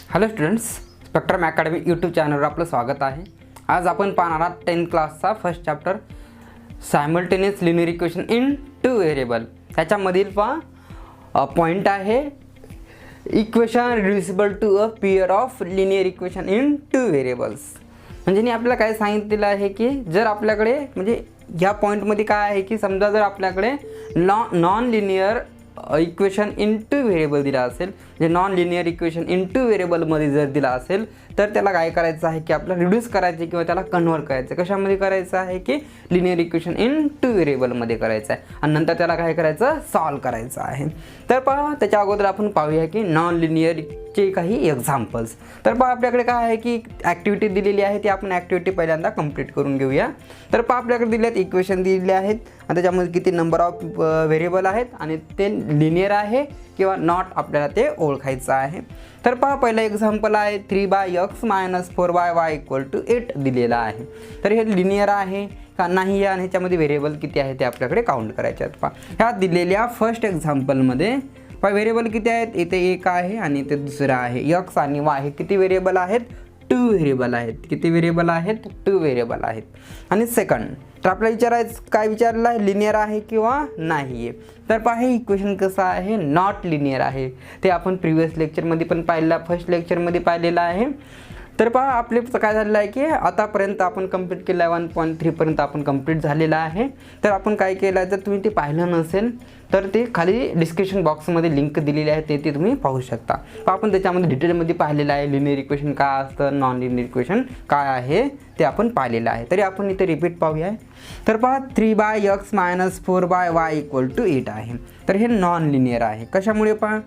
Hello students, spectrum academy YouTube चॅनलवर आपलं स्वागत आहे. आज आपण पाहणार आहोत 10th क्लासचा first chapter simultaneous linear equation in two variable. त्याच्यामधील पॉईंट आहे equation reducible to a pair of linear equation in two variables. म्हणजे आपल्याला काय सांगितलेलं आहे की जर आपल्याकडे म्हणजे ह्या पॉईंटमध्ये काय आहे की समजा जर आपल्याकडे non linear equation in two variable दिला असेल, म्हणजे non linear equation in two व्हेरिएबलमध्ये जर दिला असेल तर त्याला काय करायचं आहे की आपल्याला रिड्यूस करायचे किंवा त्याला कन्व्हर्ट करायचं. कशामध्ये करायचं आहे की लिनियर इक्वेशन इन टू व्हेरिएबलमध्ये करायचं आहे आणि नंतर त्याला काय करायचं, सॉल्व करायचं आहे. तर पहा त्याच्या अगोदर आपण पाहूया की नॉन लिनियरचे काही एक्झाम्पल्स. तर पहा आपल्याकडे काय आहे की ॲक्टिव्हिटी दिलेली आहे, ती आपण ॲक्टिव्हिटी पहिल्यांदा कंप्लीट करून घेऊया. तर पहा आपल्याकडे दिलेत इक्वेशन दिलेले आहेत आणि त्याच्यामध्ये किती नंबर ऑफ व्हेरिएबल आहेत आणि ते लिनियर आहे किंवा नॉट आपल्याला ते ओळखायचं आहे. तर पहा पहिला एक्झाम्पल आहे 3x - 4y = 8 दिलेला आहे. तर हे लिनियर आहे का नाही आणि ह्याच्यामध्ये व्हेरिएबल किती आहे ते आपल्याकडे काउंट करायचे आहेत. पहा ह्या दिलेल्या फर्स्ट एक्झाम्पलमध्ये पहा व्हेरिएबल किती आहेत, इथे एक आहे आणि इथे दुसरा आहे. x आणि y हे किती व्हेरिएबल आहेत, 2 व्हेरिएबल आहेत. किती व्हेरिएबल आहेत, 2 व्हेरिएबल आहेत. आणि सेकंड तर आपल्याला विचारायचं काय विचारलं आहे, लिनियर आहे किंवा नाही आहे. तर पहा हे इक्वेशन कसं आहे, नॉट लिनियर आहे. ते आपण प्रिव्हियस लेक्चरमध्ये पण पाहिलं, फर्स्ट लेक्चरमध्ये पाहिलेलं आहे. तर पहा आपले काय झालेलं आहे की आतापर्यंत आपण कंप्लीट केलं आहे 1.3 पर्यंत आपण कंप्लीट झालेलं आहे. तर आपण काय केलं आहे, जर तुम्ही ते पाहिलं नसेल तर ते खाली डिस्क्रिप्शन बॉक्समध्ये लिंक दिलेली आहे, ते तुम्ही पाहू शकता. आपण त्याच्यामध्ये डिटेलमध्ये पाहिलेलं आहे लिनियर इक्वेशन काय असतं, नॉन लिनियर इक्वेशन काय आहे ते आपण पाहिलेलं आहे. तरी आपण इथे रिपीट पाहूया. तर पहा 3x - 4y = 8 आहे. तर हे नॉन लिनियर आहे. कशामुळे पहा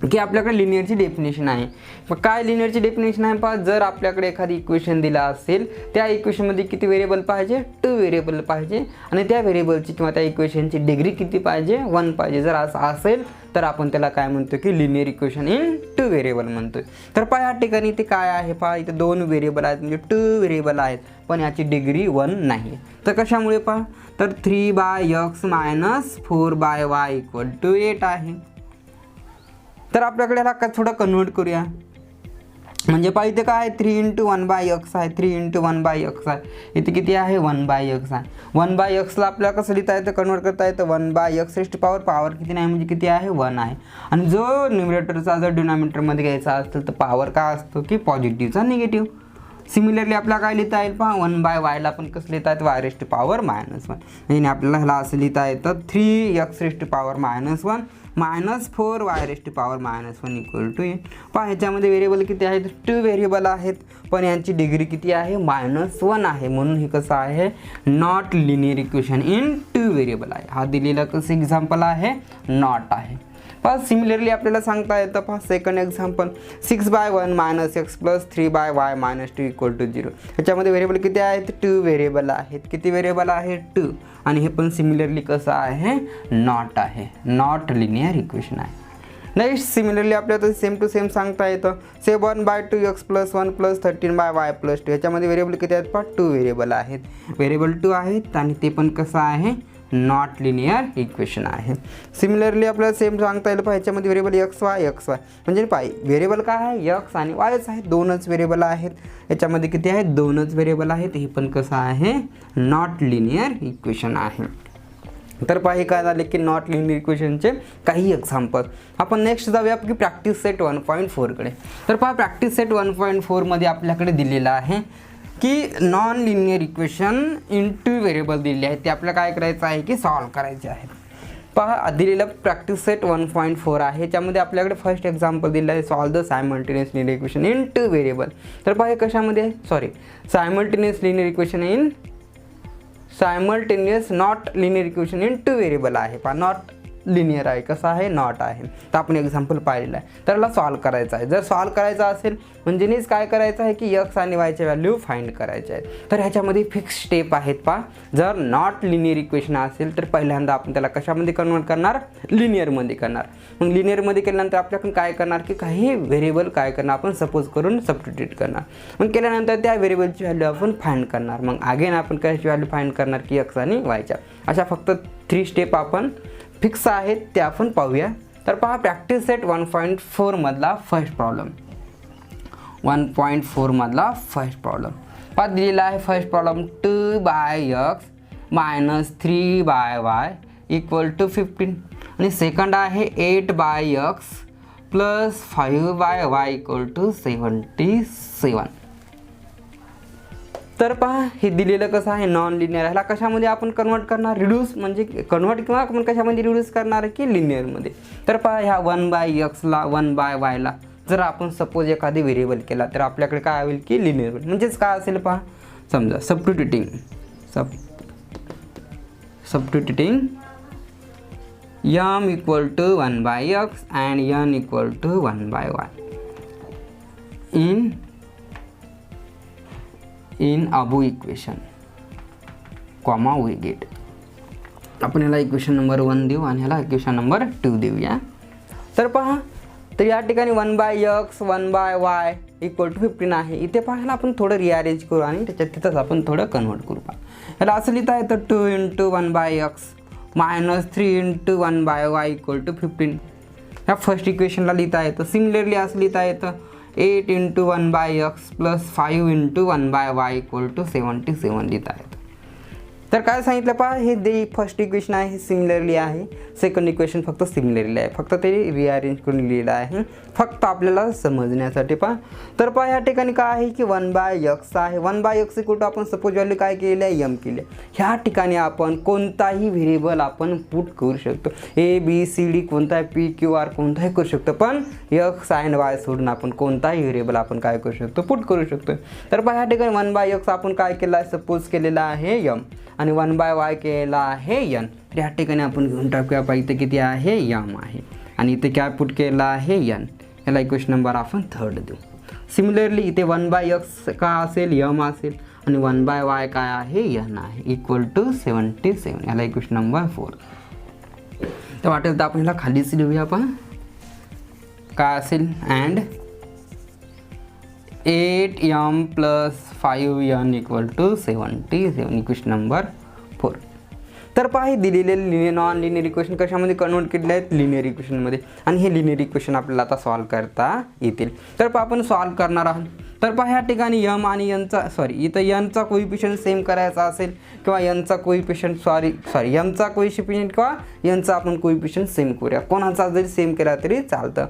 की आपल्याकडे लिनियरची डेफिनेशन आहे. मग काय लिनियरची डेफिनेशन आहे पहा, जर आपल्याकडे एखादी इक्वेशन दिला असेल त्या इक्वेशनमध्ये किती व्हेरिएबल पाहिजे, 2 व्हेरिएबल पाहिजे आणि त्या व्हेरिएबलची किंवा त्या इक्वेशनची डिग्री किती पाहिजे, 1 पाहिजे. जर असं असेल तर आपण त्याला काय म्हणतो की linear equation in two variable म्हणतोय. तर पहा या ठिकाणी ते काय आहे, पहा इथे 2 व्हेरिएबल आहेत म्हणजे 2 व्हेरिएबल आहेत पण याची डिग्री 1 नाही. तर कशामुळे पहा, तर 3x - 4y = 8 आहे. तर आपल्याकडे ह्याला थोडं कन्वर्ट करूया. म्हणजे पहा इथे काय आहे, 3 × 1/x आहे, 3 × 1/x आहे. इथे किती आहे, 1/x आहे. 1/x ला आपल्याला कसं लिहिता येतं, कन्वर्ट करता येतं 1/x पॉवर किती नाही म्हणजे किती आहे, 1 आहे. आणि जो न्यूमरेटरचा जर डिनॉमिनेटरमध्ये घ्यायचा असेल तर पॉवर काय असतो की पॉझिटिव्हचा निगेटिव्ह. सिमिलरली आपल्याला काय लिहिता येईल पहा, 1/y ला पण कसं लिहिता येतं, y⁻⁻⁻1. म्हणजे आपल्याला ह्याला असं लिहिता येतं 3x⁻⁻⁻1 - 4y⁻⁻1 = 8. पहा ह्याच्यामध्ये व्हेरिएबल किती आहेत, 2 व्हेरिएबल आहेत पण यांची डिग्री किती आहे, -1 आहे. म्हणून हे कसं आहे, not linear equation in two variable आहे. हा दिलेला कसं एक्झाम्पल आहे, नॉट आहे. पहा सिमिलरली आपल्याला सांगता येतं, पहा सेकंड एक्झाम्पल 6/1 - x + 3/y - 2 = 0. ह्याच्यामध्ये व्हेरिएबल किती आहेत, 2 व्हेरिएबल आहेत. किती व्हेरिएबल आहे, 2. आणि हे पण सिमिलरली कसं आहे, नॉट आहे, नॉट लिनियर इक्वेशन आहे. नेक्स्ट सिमिलरली आपल्याला सेम टू सेम सांगता येतं 7/2x + 1 + 13/y + 2. ह्याच्यामध्ये व्हेरिएबल किती आहेत, पहा 2 व्हेरिएबल आहेत. व्हेरिएबल 2 आहेत आणि ते पण कसं आहे, नॉट लिनियर इक्वेशन आहे. सिमिलरली आपल्याला सेम सांगता येईल, पहा ह्याच्यामध्ये व्हेरिएबल x y म्हणजे पाय व्हेरिएबल काय आहे, x आणि yच आहे, 2च व्हेरिएबल आहेत. याच्यामध्ये किती आहेत, 2च व्हेरिएबल आहेत. हे पण कसं आहे, नॉट लिनियर इक्वेशन आहे. तर पहा हे काय झाले की नॉट लिनियर इक्वेशनचे काही एक्झाम्पल. आपण नेक्स्ट जाऊया की प्रॅक्टिस सेट 1.4 कडे. तर पहा प्रॅक्टिस सेट 1.4 मध्ये आपल्याकडे दिलेलं आहे की non linear equation in two variable दिलेले आहे, ते आपल्याला काय करायचं आहे की सॉल्व करायचे आहे. पहा दिलेलं प्रॅक्टिस सेट 1.4 आहे. त्यामध्ये आपल्याकडे फर्स्ट एक्झाम्पल दिलेलं आहे, solve the simultaneous linear equation in two variable. तर पहा हे कशामध्ये आहे, simultaneous linear equation in simultaneous not linear equation in two variable आहे. पहा नॉट लिनियर आहे, कसं आहे, नॉट आहे. तर आपण एक्झाम्पल पाहिलेलं आहे. तर याला सॉल्व करायचं आहे. जर सॉल्व करायचं असेल म्हणजे काय करायचं आहे की x आणि yच्या व्हॅल्यू फाइंड करायचे आहेत. तर ह्याच्यामध्ये फिक्स स्टेप आहेत. पहा जर नॉट लिनियर इक्वेशन असेल तर पहिल्यांदा आपण त्याला कशामध्ये कन्वर्ट करणार, लिनियरमध्ये करणार. मग लिनियरमध्ये केल्यानंतर आपल्याकडून काय करणार की काही व्हेरिएबल काय करणार, आपण सपोज करून सबस्टिट्यूट करणार. मग केल्यानंतर त्या व्हेरिएबलची व्हॅल्यू आपण फाइंड करणार. मग अगेन आपण कशाची व्हॅल्यू फाइंड करणार की x आणि yच्या. अशा फक्त 3 स्टेप आपण फिक्स आहेत ते आपण पाहूया. तर पहा प्रॅक्टिस सेट 1.4 मधला फर्स्ट प्रॉब्लेम. 1.4 मधला फर्स्ट प्रॉब्लेम पहा दिलेला आहे. फर्स्ट प्रॉब्लेम 2/x - 3/y = 15 आणि सेकंड आहे 8/x + 5/y = 77. तर पहा हे दिलेलं कसं आहे नॉन लिनियर. ह्याला कशामध्ये आपण कन्वर्ट करणार, रिड्यूस म्हणजे कन्वर्ट किंवा आपण कशामध्ये रिड्यूस करणार की लिनियरमध्ये. तर पहा ह्या 1/x ला 1/y ला जर आपण सपोज एखादी व्हेरिएबल केला तर आपल्याकडे काय होईल की लिनियर म्हणजेच काय असेल पहा. समजा substituting m = 1/x and n = 1/y in above equation comma we get. आपण याला इक्वेशन नंबर 1 देऊ आणि ह्याला इक्वेशन नंबर 2 देऊया. तर पहा तर या ठिकाणी 1/x 1/y = 15 आहे. इथे पहा ह्याला आपण थोडं रिअरेंज करू आणि तिथंच आपण थोडं कन्वर्ट करू. पहा ह्याला असं लिहिता येतं 2 × 1/x - 3 × 1/y = 15. ह्या फर्स्ट इक्वेशनला लिहिता येतं. सिमिलरली असं लिहिता येतं 8 × 1/x + 5 × 1/y = 77 लिहिता येतं. तर काय सांगितलं पहा हे जे फर्स्ट इक्वेशन आहे हे सिमिलरली आहे. सेकंड इक्वेशन फक्त सिमिलरली आहे, फक्त ते रिअरेंज करून लिहिलेलं आहे फक्त आपल्याला समजण्यासाठी. पहा तर पहा या ठिकाणी काय आहे की 1/x आहे. 1/x = आपण सपोज व्हॅल्यू काय केलेली आहे m केली. ह्या ठिकाणी आपण कोणताही व्हेरिएबल आपण पुट करू शकतो. ABCD कोणताही PQR कोणताही करू शकतो, पण x आणि y सोडून आपण कोणताही व्हेरिएबल आपण काय करू शकतो पुट करू शकतो. तर पहा या ठिकाणी 1/x आपण काय केलं आहे सपोज केलेला आहे m आणि 1/y केला आहे n. तर या ठिकाणी आपण घेऊन टाकूया पाहिजे किती आहे m आहे आणि इथे काय पुट केला आहे n. याला इक्वेशन नंबर आपण 3 देऊ. सिमिलरली इथे 1/x का असेल m असेल आणि 1/y काय आहे n आहे = 77. याला इक्वेशन नंबर 4. तर वाटेल तर आपण ह्याला खालीच लिहूया. पहा काय असेल and 8m + 5n = 77 equation number 4. तर पहा हे दिलेले नॉन लिनियर इक्वेशन कशामध्ये कन्वर्ट केलेले आहेत लिनियर इक्वेशनमध्ये आणि हे लिनियर इक्वेशन आपल्याला आता सॉल्व करता येतील. तर पहा आपण सॉल्व करणार आहोत. तर पहा ह्या ठिकाणी m आणि n इथं n चा कोइफिशियंट सेम करायचा असेल किंवा n चा कोइफिशियंट m चा कोइफिशियंट किंवा n चा आपण कोइफिशियंट सेम करूया. कोणाचा जरी सेम केला तरी चालतं.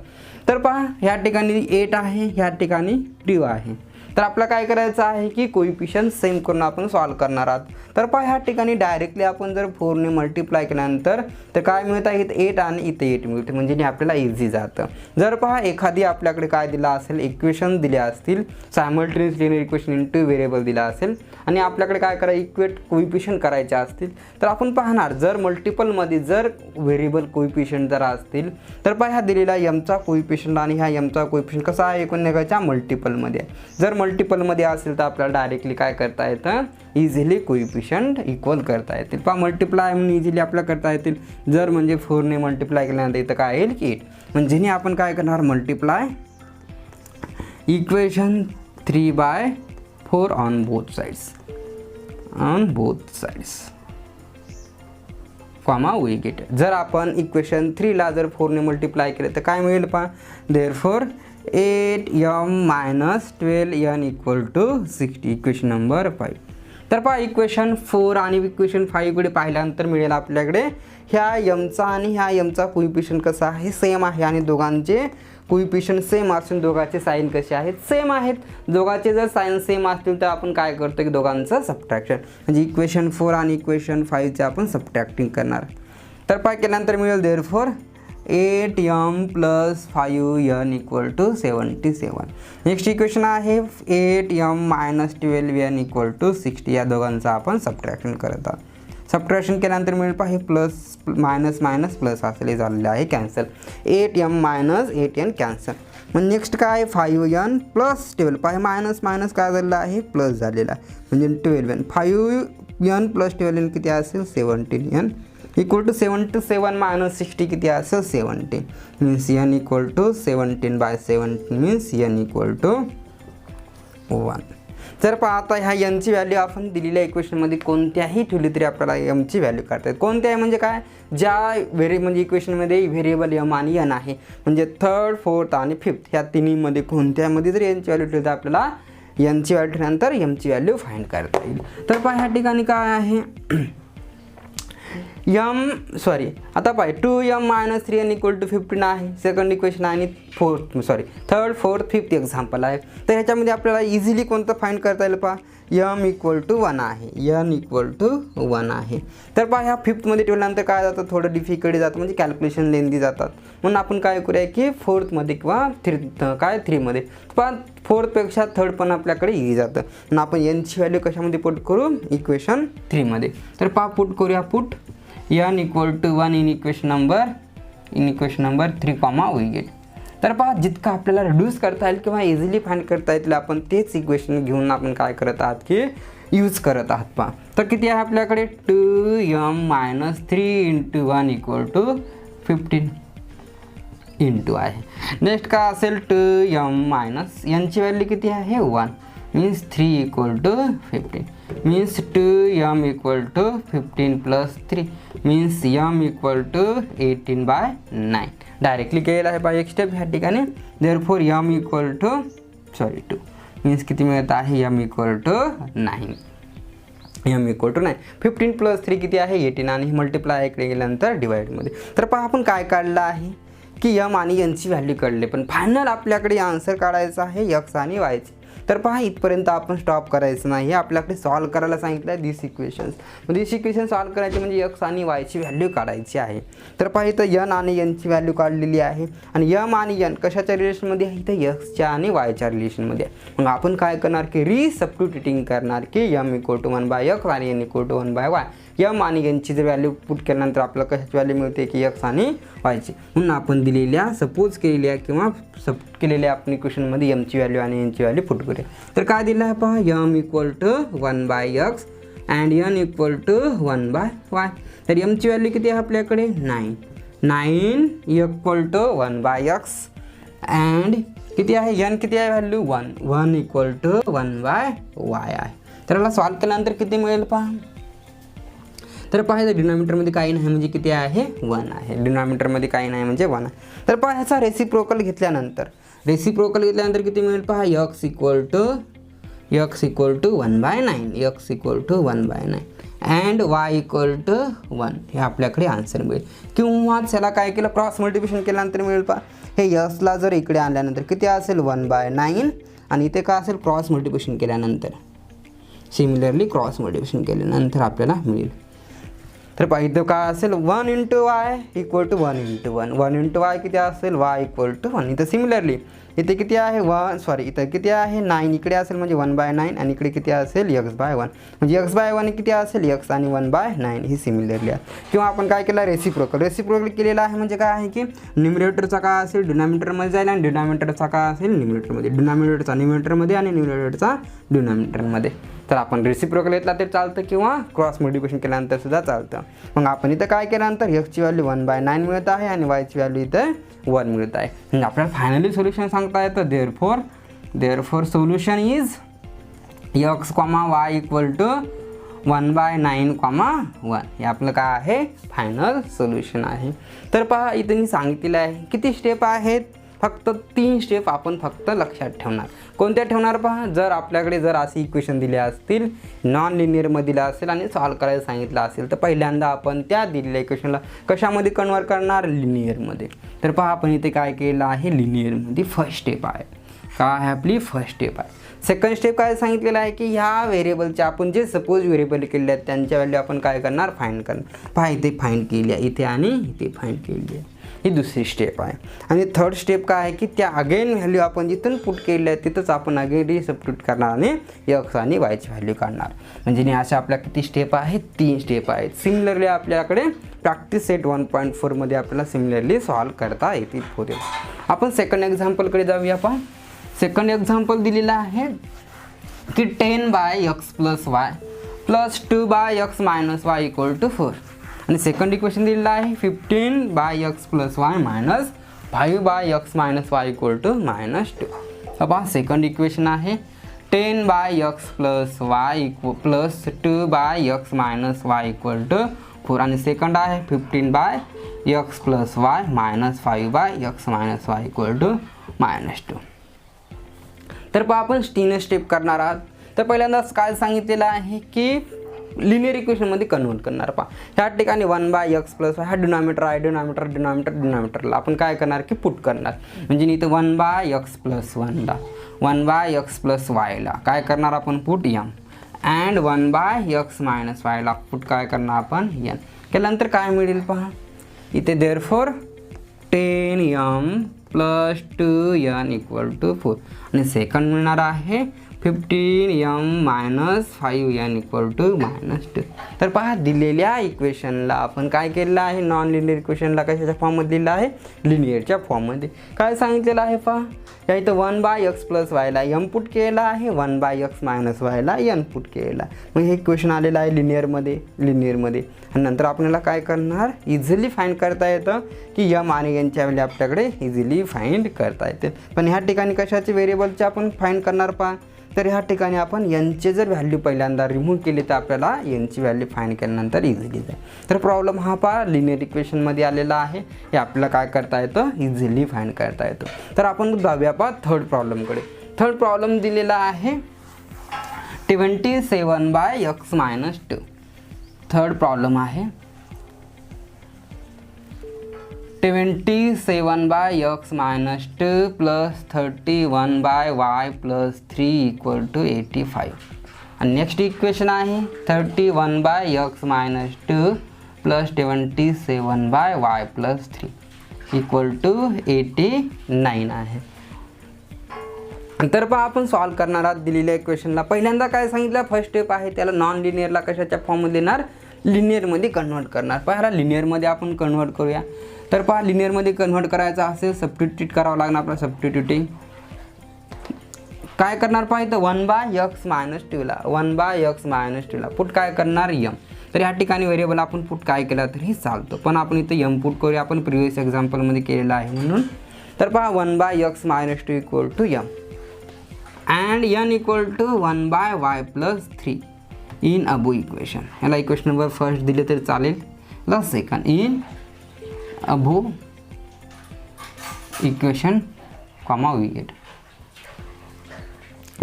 तर पहा ह्या ठिकाणी 8 आहे, ह्या ठिकाणी 2 आहे. तर आपल्याला काय करायचं आहे की कोइफिशियंट सेम करून आपण सॉल्व करणार आहोत. तर पहा ह्या ठिकाणी डायरेक्टली आपण जर 4 ने मल्टिप्लाय केल्यानंतर तर काय मिळतं आहे इथे 8 आणि इथे 8 मिळते म्हणजे हे आपल्याला इझी जातं. जर पहा एखादी आपल्याकडे काय दिला असेल इक्वेशन दिले असतील simultaneous linear equation into variable दिला असेल आणि आपल्याकडे काय करा इक्वेट कोइफिशियंट करायचे असतील तर आपण पाहणार जर मल्टिपलमध्ये जर व्हेरिएबल कोइफिशियंट जर असतील तर पहा ह्या दिलेला m चा कोइफिशियंट आणि ह्या m चा कोइफिशियंट कसा आहे एकूणच्या मल्टिपलमध्ये. जर मल्टिपलमध्ये असेल तर आपल्याला डायरेक्टली काय करता येतं इझिली कोइफिशियंट इक्वल करता येतील. पहा मल्टिप्लाय म्हणून इझिली आपल्याला करता येतील. जर म्हणजे 4 ने मल्टिप्लाय केल्यानंतर इथं काय येईल की 8 म्हणजे आपण काय करणार multiply equation 3/4 on both sides comma we get. जर आपण इक्वेशन 3 ला जर 4 ने मल्टिप्लाय केले तर काय मिळेल पहा therefore 8m - 12n = 60 equation number 5. तर पहा इक्वेशन 4 आणि इक्वेशन 5 कडे पाहिल्यानंतर मिळेल आपल्याकडे ह्या m चा आणि ह्या m चा कोइफिशियंट कसा आहे सेम आहे आणि दोघांचे कोइफिशियंट सेम असून दोघांचे साइन कसे आहेत सेम आहेत. दोघांचे जर साइन सेम असतील तर आपण काय करतो की दोघांचं सबट्रॅक्शन म्हणजे इक्वेशन 4 आणि इक्वेशन 5 चे आपण सबट्रॅक्टिंग करणार. तर पहा केल्यानंतर मिळेल therefore 8m + 5n = 77. Next equation आहे 8m - 12n = 60. या दोघांचं आपण सबट्रॅक्शन करत आहोत. सबट्रॅक्शन केल्यानंतर मिळेल पहा हे प्लस मायनस मायनस प्लस असले झालेलं आहे कॅन्सल. 8m - 8n cancel. मग नेक्स्ट काय 5n + 12 पहा मायनस मायनस काय झालेलं आहे प्लस झालेला आहे म्हणजे 12n. 5n + 12n किती असेल 17n = 77 - 60 किती असेल 70 मीन्स n = 17/17 मीन्स n = 1. जर पहा आता ह्या एनची व्हॅल्यू आपण दिलेल्या इक्वेशनमध्ये कोणत्याही ठेवली तरी आपल्याला एमची व्हॅल्यू काढता येते. कोणत्याही म्हणजे काय, ज्या म्हणजे इक्वेशनमध्ये व्हेरिएबल एम आणि एन आहे, म्हणजे थर्ड, फोर्थ आणि फिफ्थ ह्या तिन्हीमध्ये कोणत्यामध्ये जर एनची व्हॅल्यू ठेवली तर आपल्याला एनची व्हॅल्यू ठेवल्यानंतर एमची व्हॅल्यू फाइंड करता येईल. तर पहा ह्या ठिकाणी काय आहे, आता पाहिजे 2m-3n = 15 आहे सेकंड इक्वेशन आणि थर्ड, फोर्थ, फिफ्थ एक्झाम्पल आहे. तर ह्याच्यामध्ये आपल्याला इझिली कोणतं फाइंड करता येईल पहा, m = 1 आहे, n = 1 आहे. तर पहा ह्या फिफ्थमध्ये ठेवल्यानंतर काय जातं, थोडं डिफिकल्ट जातं, म्हणजे कॅल्क्युलेशन लेंदी जातात. म्हणून आपण काय करूया की फोर्थमध्ये किंवा थ्रीमध्ये पहा, फोर्थपेक्षा थर्ड पण आपल्याकडे इझी जातं. आणि आपण एनची व्हॅल्यू कशामध्ये पुट करू, इक्वेशन 3मध्ये. तर पहा पुट करूया, put n = 1 in equation number 3, we get. तर पहा जितकं आपल्याला रिड्यूस करता येईल किंवा इझिली फाइंड करता येईल आपण तेच इक्वेशन घेऊन आपण काय करत आहात की यूज करत आहात. पहा तर किती आहे आपल्याकडे, 2m-3 × 1 = 15 इंटू आहे. नेक्स्ट काय असेल, 2m- यांची व्हॅल्यू किती आहे, 1 means 3 = 15 means 2m = 15 + 3 means m = 18/9. Directly केलेलं आहे बाय एक स्टेप ह्या ठिकाणी. देअरफॉर m = 2 मीन्स किती मिळत आहे, m = 9. m = 9. 15 + 3 किती आहे, 18 आणि मल्टिप्लाय इकडे गेल्यानंतर डिवाइडमध्ये. तर पहा आपण काय काढलं आहे की m आणि n ची व्हॅल्यू काढले, पण फायनल आपल्याकडे आन्सर काढायचा आहे x आणि y ची. तर पहा इथपर्यंत आपण स्टॉप करायचं नाही, आपल्याकडे सॉल्व करायला सांगितलं आहे दिस इक्वेशन्स. म्हणजे दिस इक्वेशन सॉल्व करायची म्हणजे x आणि y ची व्हॅल्यू काढायची आहे. तर पहा इथं n आणि n ची व्हॅल्यू काढलेली आहे आणि m आणि n कशाच्या रिलेशनमध्ये आहे, इथं x आणि y च्या रिलेशनमध्ये आहे. मग आपण काय करणार की रिसबस्टिट्यूटिंग करणार की m = 1/x आणि n = 1/y. m आणि n ची जर व्हॅल्यू पुट केल्यानंतर आपल्याला कशाची व्हॅल्यू मिळते की x आणि y ची. म्हणून आपण दिलेल्या सपोज केलेल्या किंवा केलेल्या आपण इक्वेशनमध्ये m ची व्हॅल्यू आणि n ची व्हॅल्यू पुट करूया. तर काय दिलं आहे पहा, m = 1/x and n = 1/y. तर m ची व्हॅल्यू किती आहे आपल्याकडे, 9 = 1/x अँड किती आहे, n किती आहे व्हॅल्यू, 1 = 1/y आहे. तर याला सॉल्व केल्यानंतर किती मिळेल पहा. तर पहा डिनॉमिनेटरमध्ये काही नाही म्हणजे किती आहे, 1 आहे. डिनॉमिनेटरमध्ये काही नाही म्हणजे 1 आहे. तर पहा ह्याचा रेसिप्रोकल घेतल्यानंतर किती मिळेल पहा, x = 1/9 अँड y = 1 हे आपल्याकडे आन्सर मिळेल. किंवा त्याला काय केलं, क्रॉस मल्टिप्लिकेशन केल्यानंतर मिळेल पहा, हे यसला जर इकडे आणल्यानंतर किती असेल, 1/9 आणि इथे काय असेल, क्रॉस मल्टिप्लिकेशन केल्यानंतर सिमिलरली क्रॉस मल्टिप्लिकेशन केल्यानंतर आपल्याला मिळेल. तर पहा इथं काय असेल, 1 × y = 1 × 1 1 × y किती असेल, y = 1. इथं सिमिलरली इथे किती आहे, इथं किती आहे, 9 इकडे असेल म्हणजे 1/9 आणि इकडे किती असेल, x/1 म्हणजे x/1 किती असेल, x आणि 1/9 ही सिमिलरली आहे. किंवा आपण काय केलं, रेसिप्रोकल केलेलं आहे म्हणजे काय आहे की न्यूमरेटरचा काय असेल डिनॉमिनेटरमध्ये जाईल आणि डिनॉमिनेटरचा काय असेल न्यूमरेटरमध्ये, डिनॉमिनेटरचा न्यूमरेटरमध्ये आणि न्यूमरेटरचा डिनॉमिनेटरमध्ये. तर आपण रेसिप्रोकल घेतला तर चालतं किंवा क्रॉस मल्टिप्लिकेशन केल्यानंतर सुद्धा चालतं. मग आपण इथं काय केल्यानंतर x ची व्हॅल्यू 1/9 मिळत आहे आणि y ची व्हॅल्यू इथं 1 मिळत आहे. म्हणजे आपल्याला फायनली सोल्युशन सांगता येतं. Therefore solution is x, y = 1/9, 1 हे आपलं काय आहे, फायनल सोल्युशन आहे. तर पहा इथं मी सांगितलेलं आहे किती स्टेप आहेत, फक्त 3 स्टेप आपण फक्त लक्षात ठेवणार. कोणत्या ठेवणार पहा, जर आपल्याकडे अशी इक्वेशन दिले असतील, नॉन लिनियरमध्ये दिलं असेल आणि सॉल्व करायला सांगितलं असेल तर पहिल्यांदा आपण त्या दिलेल्या इक्वेशनला कशामध्ये कन्वर्ट करणार, लिनियरमध्ये. तर पहा आपण इथे काय केलं आहे, लिनियरमध्ये फर्स्ट स्टेप आहे. काय आहे आपली फर्स्ट स्टेप आहे. सेकंड स्टेप काय सांगितलेलं आहे की ह्या व्हेरिएबलचे आपण जे सपोज व्हेरिएबल केले आहेत त्यांच्या व्हॅल्यू आपण काय करणार, फाइंड करणार. पहा इथे फाइंड केली आहे, इथे आणि इथे फाइंड केली आहे. ही दुसरी स्टेप आहे. आणि थर्ड स्टेप काय आहे की त्या अगेन व्हॅल्यू आपण जिथून पुट केली आहे तिथंच आपण अगेन रिसबस्टिट्यूट करणार आणि x आणि y ची व्हॅल्यू काढणार. म्हणजे अशा आपल्या किती स्टेप आहेत, 3 स्टेप आहेत. सिमिलरली आपल्याकडे प्रॅक्टिस सेट 1.4 मध्ये आपल्याला सिमिलरली सॉल्व करता येतील होते. आपण सेकंड एक्झाम्पलकडे जाऊया. पहा सेकंड एक्झाम्पल दिलेला आहे की 10/x + y + 2/x - y = 4 आणि सेकंड इक्वेशन दिलेलं आहे 15/x + y - 5/x - y = -2. पहा सेकंड इक्वेशन आहे 10/x + y + 2/x - y = 4 आणि सेकंड आहे 15/x + y - 5/x - y = -2. तर पहा आपण तीन स्टेप करणार आहात. तर पहिल्यांदाच काय सांगितलेलं आहे की लिनियर इक्वेशनमध्ये कन्वर्ट करणार. पहा ह्या ठिकाणी 1/x + y हा डिनॉमिनेटर आहे, डिनॉमिनेटरला आपण काय करणार की पुट करणार. म्हणजे इथे 1/x + 1ला 1/x + yला काय करणार आपण पुट m अँड 1/x - yला पुट काय करणार आपण n. केल्यानंतर काय मिळेल पहा इथे देअरफॉर 10m + 2n = 4 आणि सेकंड मिळणार आहे 15m - 5n = -2. तर पहा दिलेल्या इक्वेशनला आपण काय केलेलं आहे नॉन लिनियर इक्वेशनला कशाच्या फॉर्ममध्ये दिलेलं आहे लिनियरच्या फॉर्ममध्ये. काय सांगितलेलं आहे पहा या इथं 1/x + yला m पुट केलेला आहे, 1/x - yला n पुट केलेला आहे. मग हे इक्वेशन आलेलं आहे लिनियरमध्ये आणि नंतर आपल्याला काय करणार इझिली फाइंड करता येतं की m आणि n च्या व्हॅल्यू आपल्याकडे इझिली फाइंड करता येते. पण ह्या ठिकाणी कशाचे व्हेरिएबलचे आपण फाइंड करणार पहा तर ह्या ठिकाणी आपण यांचे जर व्हॅल्यू पहिल्यांदा रिमूव्ह केली तर आपल्याला यांची व्हॅल्यू फाइंड केल्यानंतर इझिली जाईल. तर प्रॉब्लेम हा पहा लिनियर इक्वेशनमध्ये आलेला आहे, हे आपल्याला काय करता येतं इझिली फाइंड करता येतं. तर आपण जाऊया पहा थर्ड प्रॉब्लेमकडे. थर्ड प्रॉब्लेम दिलेला आहे 27/x - 2. थर्ड प्रॉब्लेम आहे 27/x - 2 + 31/y + 3 = 85. आणि नेक्स्ट इक्वेशन आहे 31/x - 2 + 27/y + 3 = 89 आहे. तर पहा आपण सॉल्व करणार आहात दिलेल्या इक्वेशनला. पहिल्यांदा काय सांगितलं फर्स्ट स्टेप आहे त्याला नॉन लिनियरला कशाच्या फॉर्ममध्ये देणार लिनियरमध्ये कन्वर्ट करणार. पहा लिनियरमध्ये आपण कन्वर्ट करूया. तर पहा लिनियरमध्ये कन्वर्ट करायचं असेल सबस्टिट्यूट करावं लागणार आपल्याला. सबस्टिट्यूटिंग काय करणार पहा इथं 1/x - 2ला 1/x - 2ला पुट काय करणार m. तर ह्या ठिकाणी व्हेरिएबल आपण पुट काय केला तरी चालतो, पण आपण इथं m पुट करूया. आपण प्रिव्हियस एक्झाम्पलमध्ये केलेलं आहे म्हणून. तर पहा 1/x - 2 = m and n = 1/y + 3 in above equation. ह्याला इक्वेशन नंबर फर्स्ट दिले तरी चालेल, ला second in above equation v8.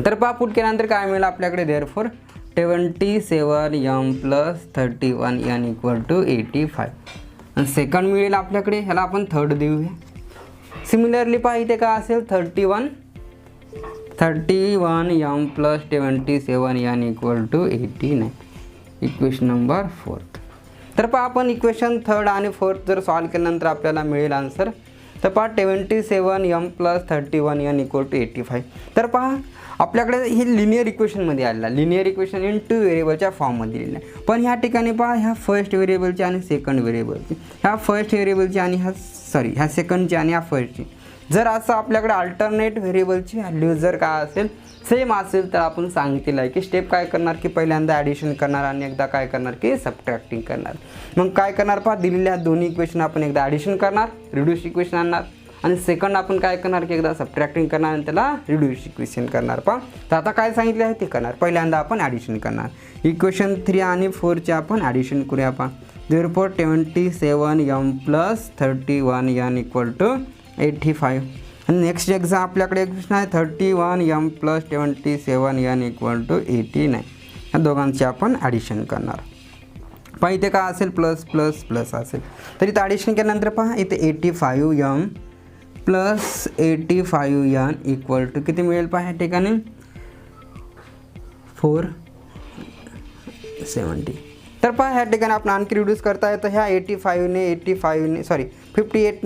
तर पहा पुट केल्यानंतर काय मिळेल आपल्याकडे देअरफॉर 27m + 31n = 85 आणि सेकंड मिळेल आपल्याकडे. ह्याला आपण थर्ड देऊया. सिमिलरली पहा इथे काय असेल 31m + 27n = 89 इक्वेशन नंबर 4. तर पहा आपण इक्वेशन थर्ड आणि फोर्थ जर सॉल्व केल्यानंतर आपल्याला मिळेल आन्सर. तर पहा 27m + 31n = 85. तर पहा आपल्याकडे हे लिनियर इक्वेशनमध्ये आलेला लिनियर इक्वेशन इन 2 व्हेरिएबलच्या फॉर्ममध्ये दिलेलं आहे. पण ह्या ठिकाणी पहा ह्या फर्स्ट व्हेरिएबलची आणि सेकंड व्हेरिएबलची, ह्या फर्स्ट व्हेरिएबलची आणि ह्या सेकंडची आणि ह्या फर्स्टची जर असं आपल्याकडे अल्टरनेट व्हेरिएबलची व्हॅल्यू जर काय असेल सेम असेल तर आपण सांगितलेलं आहे की स्टेप काय करणार की पहिल्यांदा ॲडिशन करणार आणि एकदा काय करणार की सबट्रॅक्टिंग करणार. मग काय करणार पहा दिलेल्या दोन्ही इक्वेशन आपण एकदा ॲडिशन करणार रिड्यूस इक्वेशन आणणार आणि सेकंड आपण काय करणार की एकदा सबट्रॅक्टिंग करणार आणि त्याला रिड्यूस इक्वेशन करणार. पहा तर आता काय सांगितले आहे ते करणार. पहिल्यांदा आपण ॲडिशन करणार इक्वेशन 3 आणि 4चे आपण ॲडिशन करूया. पहा देअरफॉर 27m + 31n = 85 आणि नेक्स्ट एक्झाम आपल्याकडे क्वेश्चन आहे 31m + 27n = 89. या दोघांचे आपण ॲडिशन करणार. पहा इथे काय असेल प्लस प्लस प्लस असेल. तर इथे ॲडिशन केल्यानंतर पहा इथे 85m + 85n = किती मिळेल पहा ह्या ठिकाणी 470. तर पहा ह्या ठिकाणी आपण आणखी रिड्यूस करता येतं. ह्या 58ने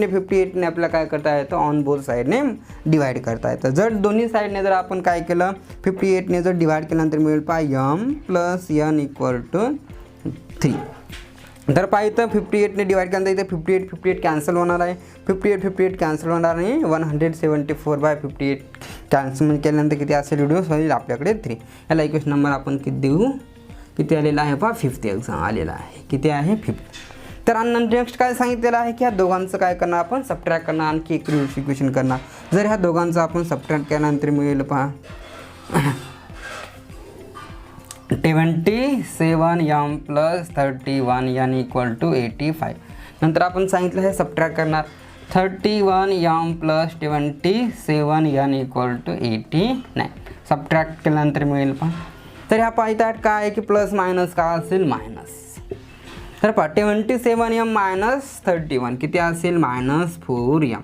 58ने आपल्याला काय करता येतं ऑन बोथ साईडने डिवाइड करता येतं. जर दोन्ही साईडने जर आपण काय केलं 58ने जर डिवाइड केल्यानंतर मिळेल पहा m + n = 3. तर पहा इथं 58ने डिवाइड केल्यानंतर इथे 58 कॅन्सल होणार आहे. 58 कॅन्सल होणार आणि 174/58 कॅन्सल केल्यानंतर किती असेल रिड्यूस होईल आपल्याकडे 3. याला इक्वेशन नंबर आपण किती देऊ किती आलेला आहे पहा 5th एक्झाम आलेला आहे. किती आहे 5th. तर आणि नेक्स्ट काय सांगितलेलं आहे की ह्या दोघांचं काय करणार आपण सबट्रॅक्ट करणार आणखी एक रिड्यूस इक्वेशन करणार. जर ह्या दोघांचं आपण सबट्रॅक्ट केल्यानंतर मिळेल पहा 27m plus 31n equal to 85. नंतर आपण सांगितलं हे सबट्रॅक्ट करणार. 31m plus 27n equal to 89. Subtract केल्यानंतर मिळेल पहा. तर ह्या पाहतात काय आहे की प्लस मायनस काय असेल मायनस. तर पहा 27m मायनस 31 किती असेल -4m.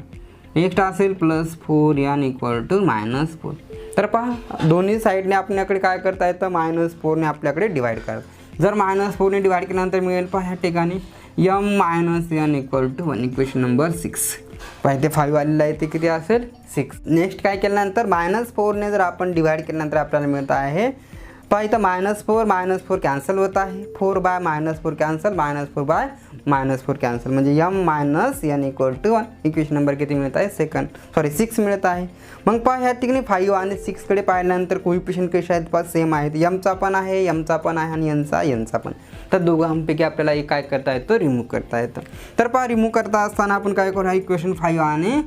नेक्स्ट असेल +4n इक्वल टू -4. तर पहा दोन्ही साईडने आपल्याकडे काय करता येतं -4ने आपल्याकडे डिवाइड करतात. जर -4ने डिवाइड केल्यानंतर मिळेल पहा ह्या ठिकाणी m-n equal to 1. Equation number 6. पहा इथे 5 आलेलं आहे ते किती असेल 6. नेक्स्ट काय केल्यानंतर -4ने जर आपण डिवाइड केल्यानंतर आपल्याला मिळत आहे पहा इथं -4 कॅन्सल होत आहे. 4/-4 कॅन्सल, -4/-4 कॅन्सल म्हणजे m-n equal to 1. Equation number किती मिळत आहे 6 मिळत आहे. मग पहा ह्या ठिकाणी 5 आणि 6 कडे पाहिल्यानंतर कोइफिशियंट कसे आहेत पहा सेम आहेत. mचा पण आहे आणि nचा पण. तर दोघांपैकी आपल्याला एक काय करता येतं रिमूव्ह करता येतं. तर पहा रिमूव्ह करता असताना आपण काय करू इक्वेशन 5 आणि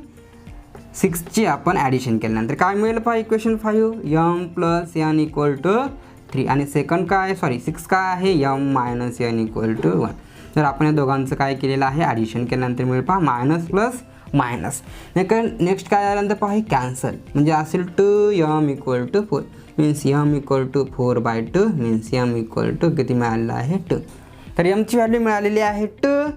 6ची आपण ॲडिशन केल्यानंतर काय मिळेल पहा equation 5 m + n equal to 3 आणि सेकंड काय 6 काय आहे m-n इक्वल टू 1. तर आपण या दोघांचं काय केलेलं आहे ॲडिशन केल्यानंतर मिळेल पहा मायनस प्लस मायनस. नेक्स्ट काय आल्यानंतर पहा कॅन्सल म्हणजे असेल 2m equal to 4 means m equal to 4/2 means m equal to किती मिळालेलं आहे 2. तर mची व्हॅल्यू मिळालेली आहे 2.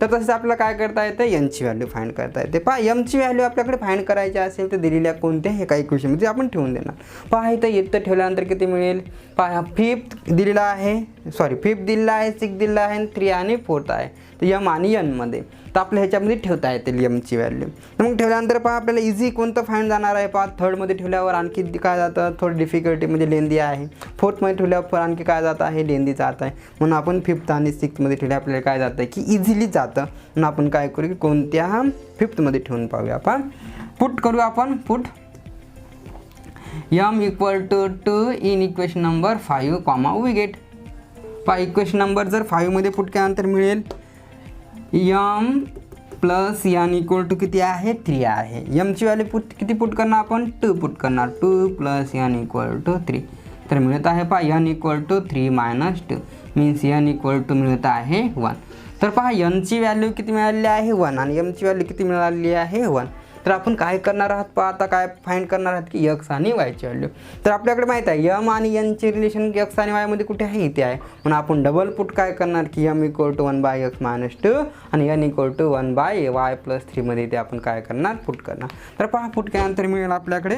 तर तसंच आपल्याला काय करता येतं nची व्हॅल्यू फाइंड करता येते. पहा mची व्हॅल्यू आपल्याकडे फाइंड करायची असेल तर दिलेल्या कोणत्याही एका इक्वेशनमध्ये आपण ठेवून देणार. पहा इथं येतं ठेवल्यानंतर किती मिळेल पहा 5th दिलेला आहे 5th दिलेला आहे 6 दिलेला आहे आणि 3 आणि 4th आहे. तर m आणि n मध्ये तर आपल्या ह्याच्यामध्ये ठेवता येतील mची व्हॅल्यू. तर मग ठेवल्यानंतर पहा आपल्याला इझी कोणतं फाइंड जाणार आहे पहा 3rdमध्ये ठेवल्यावर आणखी काय जातं थोडं डिफिकल्टी म्हणजे लेंदी आहे. 4thमध्ये ठेवल्यावर आणखी काय जात आहे लेंदी जात आहे. म्हणून आपण 5th आणि 6thमध्ये ठेवल्या आपल्याला काय जातं आहे की इझिली जातं. म्हणून आपण काय करू की कोणत्या 5thमध्ये ठेवून पाहूया आपण. पुट करू आपण put m equal to 2 in equation number 5 comma we get. पहा इक्वेशन नंबर जर 5मध्ये पुट केल्यानंतर मिळेल m + n इक्वल टू किती आहे 3 आहे. mची व्हॅल्यू किती पुट करणार आपण 2 पुट करणार 2 + n इक्वल टू 3. तर मिळत आहे पहा n equal to 3 - 2 means n equal to मिळत आहे 1. तर पहा nची व्हॅल्यू किती मिळालेली आहे 1 आणि mची व्हॅल्यू किती मिळालेली आहे 1. तर आपण काय करणार आहात पहा आता काय फाइंड करणार आहात की x आणि y ची व्हॅल्यू. तर आपल्याकडे माहित आहे m आणि n चे रिलेशन x आणि y मध्ये कुठे आहे इथे आहे. म्हणून आपण डबल पुट काय करणार की m इक्वल टू 1/x - 2 आणि n इक्वल टू 1/y + 3 मध्ये इथे आपण काय करणार पुट करणार. तर पहा पुट केल्यानंतर मिळेल आपल्याकडे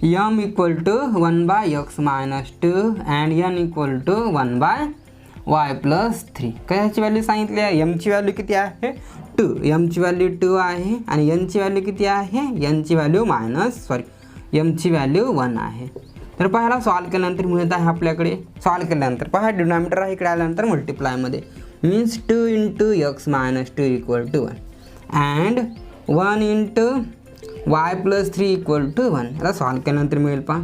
m equal to 1/x - 2 and n equal to 1/y + 3. काय ह्याची व्हॅल्यू सांगितली आहे mची व्हॅल्यू किती आहे 2. mची व्हॅल्यू 2 आहे आणि nची व्हॅल्यू किती आहे nची व्हॅल्यू mची व्हॅल्यू 1 आहे. तर पहा सॉल्व केल्यानंतर मिळत आहे आपल्याकडे. सॉल्व केल्यानंतर पहा डिनॉमिनेटर आहे इकडे आल्यानंतर मल्टिप्लायमध्ये means 2 × x - 2 equal to 1 and 1 × y + 3 equal to 1. याला सॉल्व केल्यानंतर मिळेल पहा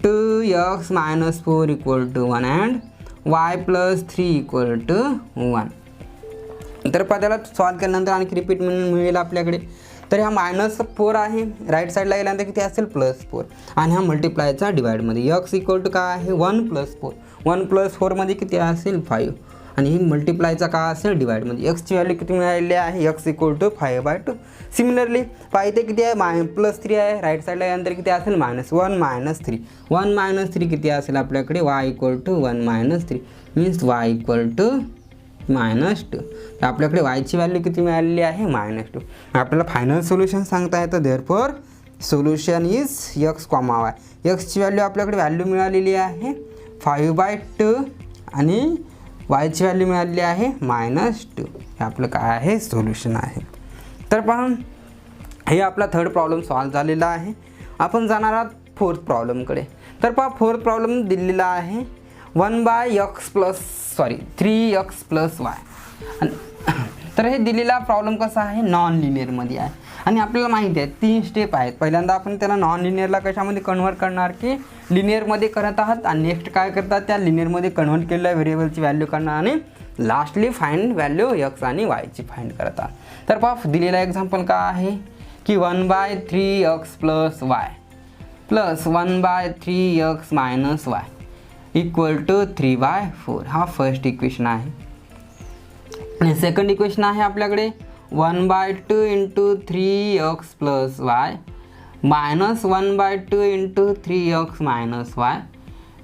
2x - 4 equal to 1 and y + 3 equal to 1. तर पहा त्याला सॉल्व केल्यानंतर आणखी रिपीट मिळेल आपल्याकडे. तर ह्या -4 आहे राईट साईडला गेल्यानंतर किती असेल +4 आणि हा मल्टिप्लायचा डिवाइडमध्ये x इक्वल टू काय आहे 1 + 4. 1 + 4 मध्ये किती असेल 5 आणि ही मल्टिप्लायचा काय असेल डिवाइडमध्ये. x ची व्हॅल्यू किती मिळालेली आहे x इक्वल टू 5/2. सिमिलरली पहा इथे किती आहे +3 आहे राईट साईडला गेल्यानंतर किती असेल -1 - 3. 1 - 3 किती असेल आपल्याकडे y equal to 1 - 3 means y equal to -2. तर आपल्याकडे y ची व्हॅल्यू किती मिळालेली आहे -2. आपल्याला फायनल सोल्युशन सांगता येतं. Therefore solution is x, y. x ची व्हॅल्यू आपल्याकडे व्हॅल्यू मिळालेली आहे 5/2 आणि y ची व्हॅल्यू मिळालेली आहे -2. हे आपलं काय आहे सोल्युशन आहे. तर पहा हे आपला 3rd प्रॉब्लेम सॉल्व झालेला आहे. आपण जाणार आहोत 4th प्रॉब्लेमकडे. तर पहा 4th प्रॉब्लेम दिलेला आहे 3x + y. तर हे दिलेला प्रॉब्लेम कसा आहे नॉन लिनियरमध्ये आहे आणि आपल्याला माहिती आहे 3 स्टेप आहेत. पहिल्यांदा आपण त्याला नॉन लिनियरला कशामध्ये कन्वर्ट करणार की लिनियरमध्ये करत आहात आणि नेक्स्ट काय करतात त्या लिनियरमध्ये कन्वर्ट केलेल्या व्हेरिएबलची व्हॅल्यू करणार आणि लास्टली फाइंड व्हॅल्यू x आणि y ची फाइंड करत आहात. तर पहा दिलेला एक्झाम्पल काय आहे की 1/3x + y. Plus 1/3x minus y equal to 3/4. हा फर्स्ट इक्वेशन आहे. आणि सेकंड इक्वेशन आहे आपल्याकडे 1/2 into 3x plus y minus 1/2 into 3x minus y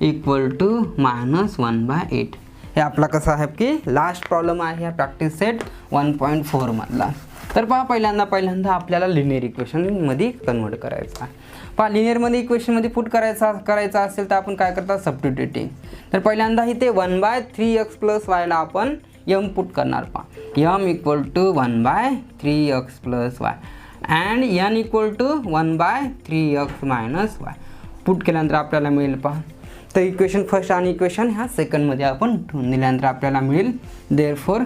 equal to minus 1/8. हे आपला कसं आहे की लास्ट प्रॉब्लेम आहे या प्रॅक्टिस सेट 1.4 मधला. तर पहा पहिल्यांदा आपल्याला लिनियर इक्वेशनमध्ये कन्वर्ट करायचं आहे. पहा लिनियरमध्ये इक्वेशनमध्ये पुट करायचा असेल तर आपण काय करतात सबस्टिट्यूटिंग. तर पहिल्यांदा इथे 1/3x प्लस वायला आपण m पुट करणार. पहा m equal to 1/3x plus y and n equal to 1/3x minus y. Put केल्यानंतर आपल्याला मिळेल. पहा तर इक्वेशन फर्स्ट आणि इक्वेशन ह्या सेकंडमध्ये आपण ठेवून दिल्यानंतर आपल्याला मिळेल therefore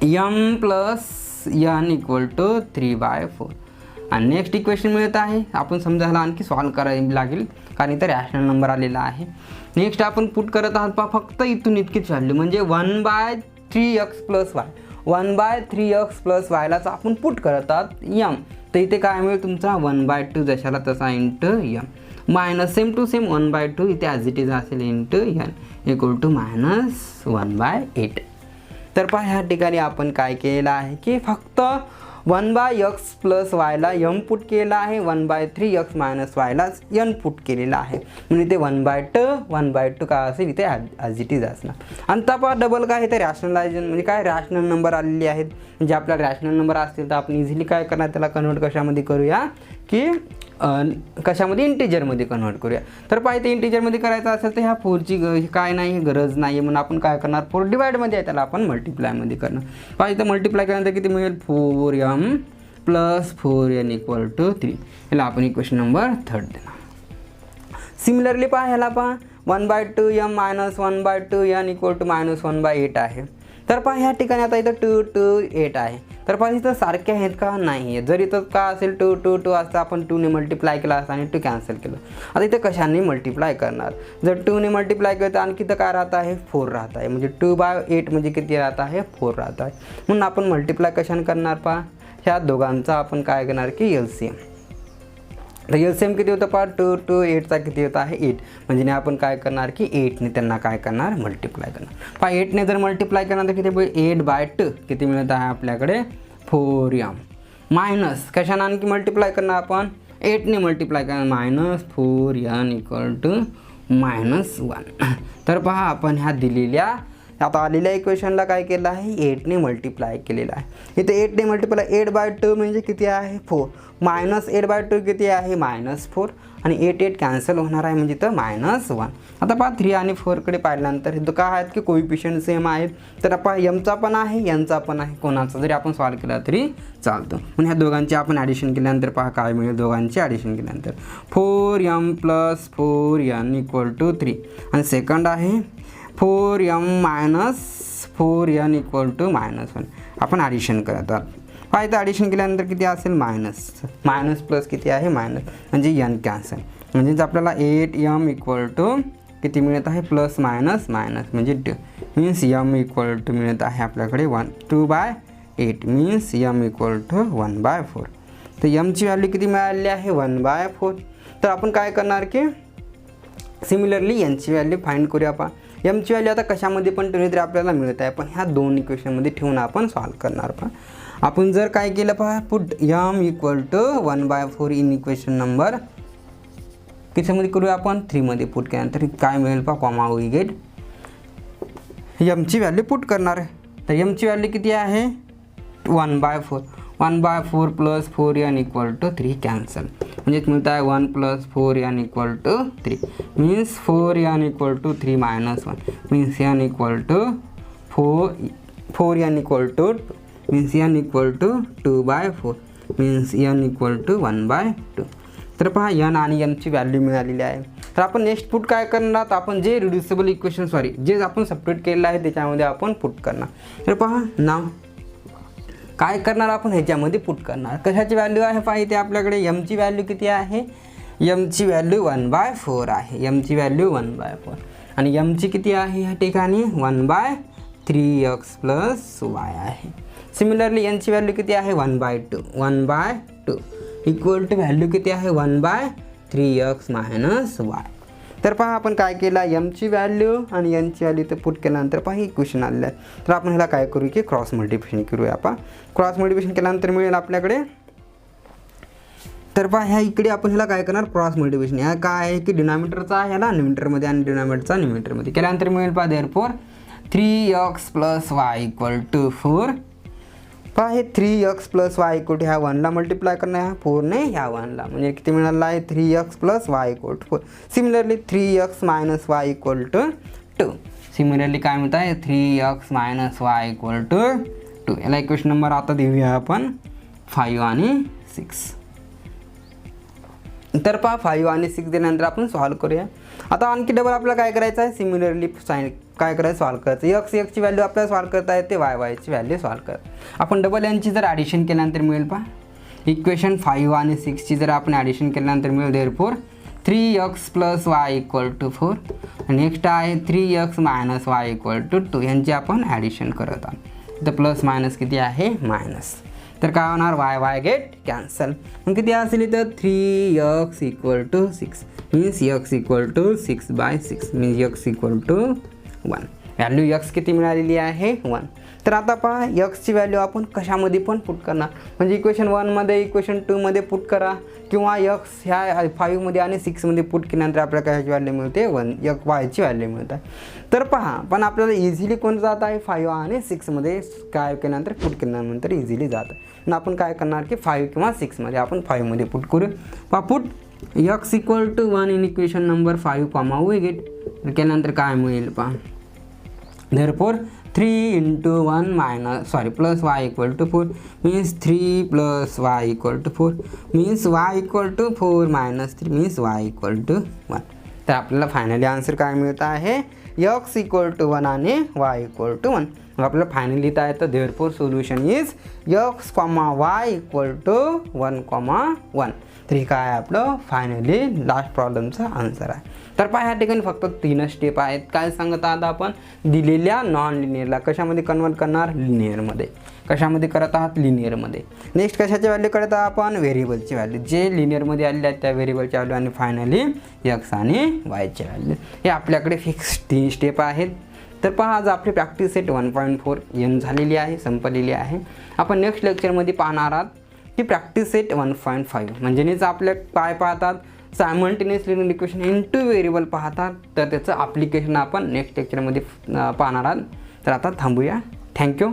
m plus n equal to 3/4. आणि नेक्स्ट इक्वेशन मिळत आहे. आपण समजा ह्याला आणखी सॉल्व करावी लागेल कारण इथं रॅशनल नंबर आलेला आहे. नेक्स्ट आपण पुट करत आहात. पहा फक्त इथून इतकीच व्हॅल्यू म्हणजे 1/3x plus Y 1/3x plus वायलाच आपण पुट करत आहात m. तर इथे काय मिळेल तुमचा 1/2 जशाला तसा into m minus same to same 1/2 इथे ॲज इट इज असेल into n equal to minus 1/8. तर पहा ह्या ठिकाणी आपण काय केलेलं आहे की फक्त 1/x प्लस वायला m पुट केलेला आहे 1/3x मायनस वायलाच n पुट केलेला आहे. म्हणून इथे 1/2 काय असेल इथे ॲज इट इज असणार. आणि पहा डबल काय इथे रॅशनलायझेशन म्हणजे काय रॅशनल नंबर आलेले आहेत. म्हणजे आपल्याला रॅशनल नंबर असतील तर आपण इझिली काय करणार त्याला कन्वर्ट कशामध्ये करूया की कशामध्ये इंटिजरमध्ये कन्वर्ट करूया. तर पहा इथे इंटिजरमध्ये करायचं असेल तर ह्या 4ची काय नाही गरज नाही म्हणून आपण काय करणार 4 डिवाइडमध्ये आहे त्याला आपण मल्टिप्लायमध्ये करणार. पहा इथं मल्टिप्लाय केल्यानंतर किती मिळेल 4m plus 4n equal to 3. याला आपण इक्वेशन नंबर 3 देणार. सिमिलरली पहा ह्याला पहा 1/2m minus 1/2n equal to minus 1/8 आहे. तर पहा ह्या ठिकाणी आता इथं 2 2 8 आहे. तर पहा इथं सारखे आहेत का नाही आहे. जर इथं का असेल 2 2 2 असतं आपण 2ने मल्टिप्लाय केला असता आणि 2 कॅन्सल केलं. आता इथं कशाने मल्टिप्लाय करणार. जर 2ने मल्टिप्लाय केलं तर आणखी इथं काय राहत आहे 4 राहत आहे. म्हणजे 2/8 म्हणजे किती राहत आहे 4 राहत आहे. म्हणून आपण मल्टिप्लाय कशाने करणार. पहा ह्या दोघांचा आपण काय करणार की LCM. तर LCM किती होतं पहा 2 2 8चा किती होता आहे 8. म्हणजे आपण काय करणार की 8ने त्यांना काय करणार मल्टिप्लाय करणार. पहा 8ने जर मल्टिप्लाय करणार तर किती 8/2 किती मिळत आहे आपल्याकडे 4m मायनस कशाने आणखी मल्टिप्लाय करणार आपण 8ने मल्टिप्लाय करणार minus 4n equal to minus 1. तर पहा आपण ह्या दिलेल्या आता आलेल्या इक्वेशनला काय केलं आहे 8ने मल्टिप्लाय केलेलं आहे. इथे 8ने मल्टिप्लाय 8/2 म्हणजे किती आहे 4 मायनस 8/2 किती आहे मायनस 4 आणि 8 8 कॅन्सल होणार आहे म्हणजे इथं मायनस 1. आता पहा 3 आणि 4कडे पाहिल्यानंतर इथं काय आहेत की कोइफिशियंट सेम आहेत. तर पहा mचा पण आहे nचा पण आहे. कोणाचा जरी आपण सॉल्व केला तरी चालतं. म्हणून ह्या दोघांची आपण ॲडिशन केल्यानंतर पहा काय मिळेल. दोघांची ॲडिशन केल्यानंतर 4m plus 4n equal to 3 आणि सेकंड आहे 4m minus 4n equal to minus 1. आपण ॲडिशन करत आहात. पहा इथं ॲडिशन केल्यानंतर किती असेल मायनस प्लस किती आहे मायनस म्हणजे n कॅन्सल. म्हणजेच आपल्याला 8m इक्वल टू किती मिळत आहे प्लस मायनस म्हणजे 2 मीन्स m इक्वल टू मिळत आहे आपल्याकडे 2/8 मीन्स m इक्वल टू 1/4. तर mची व्हॅल्यू किती मिळालेली आहे 1/4. तर आपण काय करणार की सिमिलरली nची व्हॅल्यू फाइंड करूया. पहा mची व्हॅल्यू आता कशामध्ये पण ठेवली तरी आपल्याला मिळत आहे. पण ह्या दोन इक्वेशनमध्ये ठेवून आपण सॉल्व करणार. पहा आपण जर काय केलं पहा put m equal to 1/4 in equation number कितीमध्ये करूया आपण 3 मध्ये पुट केल्यानंतर काय मिळेल पहा कॉमा वी गेट mची व्हॅल्यू पुट करणार आहे. तर mची व्हॅल्यू किती आहे 1/4 plus 4n equal to 3 cancel म्हणजे मिळत आहे 1 plus 4n equal to 3 means 4n equal to 3 minus 1 means n equal to 4n equal to means n equal to 2/4 means n equal to 1/2. तर पहा n आणि mची value मिळालेली आहे. तर आपण नेक्स्ट पुट काय करणार आपण जे रिड्युसिबल इक्वेशन जे आपण सबस्टिट्यूट केलेलं आहे त्याच्यामध्ये आपण पुट करणार. तर पहा नाव काय करणार आपण ह्याच्यामध्ये पुट करणार. कशाची व्हॅल्यू आहे पहा इथे आपल्याकडे mची व्हॅल्यू किती आहे mची व्हॅल्यू 1/4 आहे. mची व्हॅल्यू 1/4 आणि mची किती आहे ह्या ठिकाणी 1/3x प्लस y आहे. सिमिलरली nची व्हॅल्यू किती आहे 1/2 इक्वल टू व्हॅल्यू किती आहे 1/3x मायनस वाय. तर पहा आपण काय केलं, एमची व्हॅल्यू आणि एनची व्हॅल्यू ते पुट केल्यानंतर पहा इक्वेशन आलेलं आहे. तर आपण ह्याला काय करू की क्रॉस मल्टिप्लिकेशन करूया. आपण क्रॉस मल्टिप्लिकेशन केल्यानंतर मिळेल आपल्याकडे. तर पहा ह्या इकडे आपण ह्याला काय करणार क्रॉस मल्टिप्लिकेशन. ह्या काय आहे की डिनॉमिनेटरचा ह्याला न्यूमरेटरमध्ये आणि डिनॉमिनेटरचा न्यूमरेटरमध्ये केल्यानंतर मिळेल पहा देअरफॉर 3x + y = 4. पहा हे 3x + y = ह्या 1ला मल्टिप्लाय करणं ह्या 4ने ह्या 1ला म्हणजे किती मिळालं आहे 3x + y = 4. Similarly 3x - y = 2. Similarly काय म्हणत आहे 3x - y = 2. याला इक्वेशन नंबर आता देऊया आपण 5 आणि 6. तर पहा 5 आणि 6 दिल्यानंतर आपण सॉल्व करूया. आता आणखी डबल आपल्याला काय करायचं आहे सिमिलरली काय करायचं सॉल्व करायचं. x ची व्हॅल्यू आपल्याला सॉल्व करता येते y ची व्हॅल्यू सॉल्व कर. आपण डबल यांची जर ॲडिशन केल्यानंतर मिळेल पहा इक्वेशन 5 आणि 6 ची जर आपण ॲडिशन केल्यानंतर मिळेल देअरफॉर 3x + y = 4. आणि नेक्स्ट आहे 3x - y = 2. यांची आपण ॲडिशन करत आहोत. तर प्लस मायनस किती आहे मायनस. तर काय होणार y गेट कॅन्सल. मग किती असेल तर 3x = 6 means x = 6/6 means x = 1. Value x किती मिळालेली आहे 1. तर आता पहा x ची व्हॅल्यू आपण कशामध्ये पण पुट करणार म्हणजे इक्वेशन 1मध्ये इक्वेशन 2मध्ये पुट करा किंवा x ह्या 5मध्ये आणि 6मध्ये पुट केल्यानंतर आपल्याला काय व्हॅल्यू मिळते 1 y ची व्हॅल्यू मिळते. तर पहा पण आपल्याला इझिली कोण जात आहे 5 आणि 6मध्ये काय केल्यानंतर पुट केल्यानंतर इझिली जात आहे. आणि आपण काय करणार की 5 किंवा 6मध्ये आपण 5मध्ये पुट करू. पहा put x = 1 in equation number 5 comma we get. केल्यानंतर काय मिळेल पहा therefore 3 × 1 plus y = 4 means 3 + y = 4 means y = 4 - 3 means y = 1. तर आपल्याला फायनली आन्सर काय मिळत आहे x = 1 आणि y = 1. मग आपल्याला फायनली लिहिता येतं therefore solution is x, y = 1, 1. तर हे काय आपलं फायनली लास्ट प्रॉब्लेमचा आन्सर आहे. तर पहा ह्या ठिकाणी फक्त 3 स्टेप आहेत. काय सांगत आहात आपण दिलेल्या नॉन लिनियरला कशामध्ये कन्वर्ट करणार लिनियरमध्ये. कशामध्ये करत आहात लिनियरमध्ये. नेक्स्ट कशाची व्हॅल्यू करत आहात आपण व्हेरिएबलची व्हॅल्यू जे लिनियरमध्ये आलेले आहेत त्या व्हेरिएबलची व्हॅल्यू आणि फायनली x आणि y ची व्हॅल्यू. हे आपल्याकडे फिक्स 3 स्टेप आहेत. तर पहा आज आपली प्रॅक्टिस सेट 1.4 एन झालेली आहे संपलेली आहे. आपण नेक्स्ट लेक्चरमध्ये पाहणार आहात की प्रॅक्टिस सेट 1.5 म्हणजेच आपल्या काय पाहतात simultaneous linear equation into variable पाहतात. तर त्याचं ॲप्लिकेशन आपण नेक्स्ट लेक्चरमध्ये पाहणार आहात. तर आता थांबूया. थँक्यू.